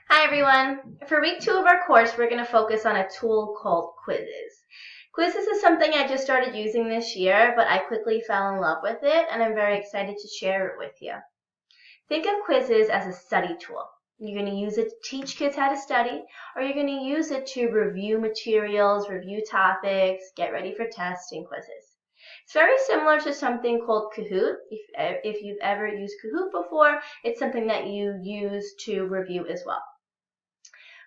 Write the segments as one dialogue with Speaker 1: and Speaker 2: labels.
Speaker 1: Hi everyone! For week 2 of our course, we're going to focus on a tool called Quizizz. Quizizz is something I just started using this year, but I quickly fell in love with it, and I'm very excited to share it with you. Think of Quizizz as a study tool. You're going to use it to teach kids how to study, or you're going to use it to review materials, review topics, get ready for tests and quizzes. It's very similar to something called Kahoot. If you've ever used Kahoot before, it's something that you use to review as well.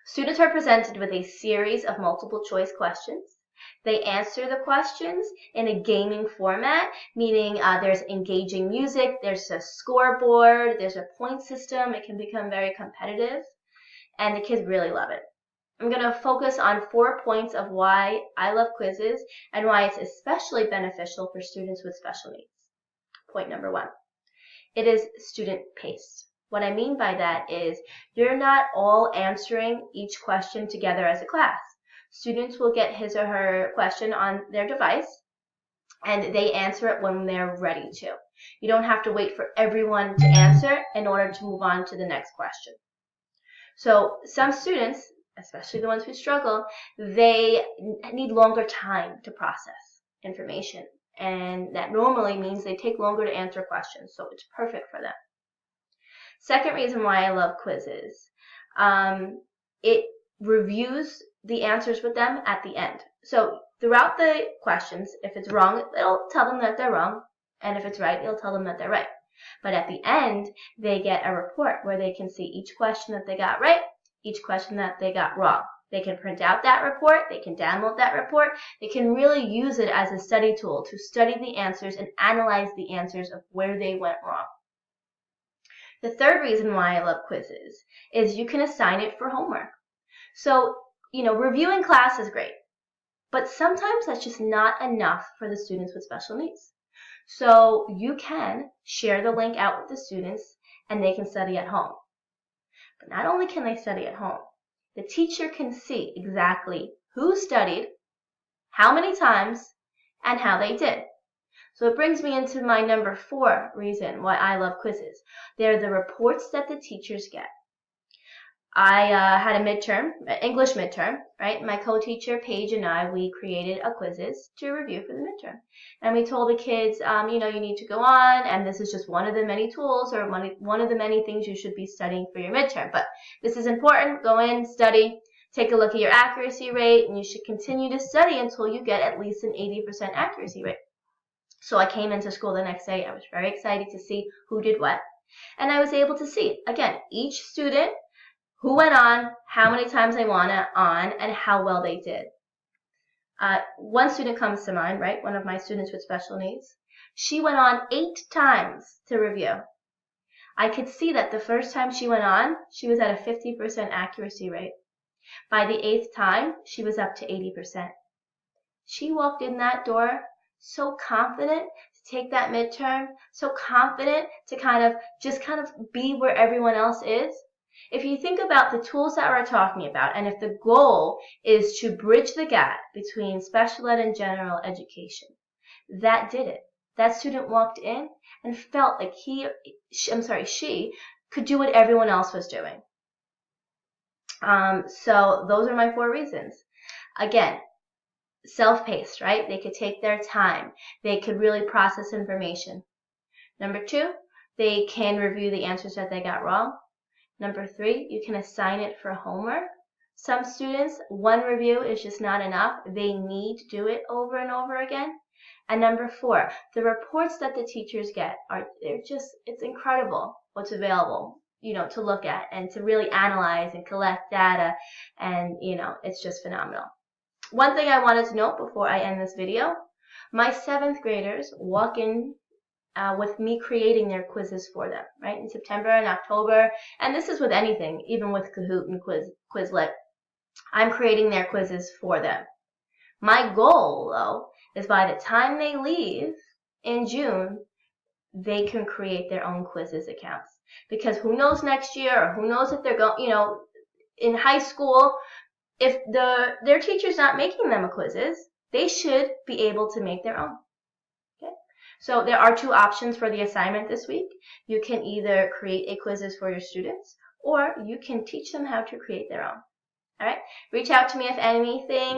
Speaker 1: Students are presented with a series of multiple choice questions. They answer the questions in a gaming format, meaning there's engaging music, there's a scoreboard, there's a point system. It can become very competitive, and the kids really love it. I'm going to focus on 4 points of why I love Quizizz and why it's especially beneficial for students with special needs. Point number 1. It is student-paced. What I mean by that is you're not all answering each question together as a class. Students will get his or her question on their device, and they answer it when they're ready to. You don't have to wait for everyone to answer in order to move on to the next question. So some students, especially the ones who struggle, they need longer time to process information. And that normally means they take longer to answer questions, so it's perfect for them. Second reason why I love Quizizz, it reviews the answers with them at the end. So throughout the questions, if it's wrong, it'll tell them that they're wrong, and if it's right, it'll tell them that they're right. But at the end, they get a report where they can see each question that they got right, each question that they got wrong. They can print out that report, they can download that report, they can really use it as a study tool to study the answers and analyze the answers of where they went wrong. The third reason why I love Quizizz is you can assign it for homework. So, reviewing class is great, but sometimes that's just not enough for the students with special needs. So you can share the link out with the students and they can study at home. But not only can they study at home, the teacher can see exactly who studied, how many times, and how they did. So it brings me into my number 4 reason why I love Quizizz. They're the reports that the teachers get. I had a midterm, English midterm, right? My co-teacher, Paige, and I, we created a Quizizz to review for the midterm. And we told the kids, you need to go on, and this is just one of the many tools or one of the many things you should be studying for your midterm. But this is important. Go in, study, take a look at your accuracy rate, and you should continue to study until you get at least an 80% accuracy rate. So I came into school the next day. I was very excited to see who did what. And I was able to see, again, each student, who went on, how many times they went on, and how well they did. One student comes to mind, right? One of my students with special needs. She went on 8 times to review. I could see that the first time she went on, she was at a 50% accuracy rate. By the 8th time, she was up to 80%. She walked in that door so confident to take that midterm, so confident to kind of be where everyone else is. If you think about the tools that we're talking about, and if the goal is to bridge the gap between special ed and general education, that did it. That student walked in and felt like she could do what everyone else was doing. So those are my 4 reasons. Again, self-paced, right? They could take their time. They could really process information. Number 2, they can review the answers that they got wrong. Number 3, you can assign it for homework. Some students, 1 review is just not enough. They need to do it over and over again. And number 4, the reports that the teachers get it's incredible what's available, to look at and to really analyze and collect data. And, it's just phenomenal. One thing I wanted to note before I end this video, my 7th graders walk in with me creating their quizzes for them, right? In September and October, and this is with anything, even with Kahoot and Quizlet, I'm creating their quizzes for them. My goal, though, is by the time they leave in June, they can create their own Quizizz accounts. Because who knows next year, or who knows if they're going, in high school, if their teacher's not making them a Quizizz, they should be able to make their own. Okay? So there are 2 options for the assignment this week. You can either create a Quizizz for your students, or you can teach them how to create their own. All right, reach out to me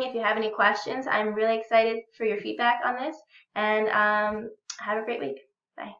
Speaker 1: if you have any questions. I'm really excited for your feedback on this, and have a great week. Bye.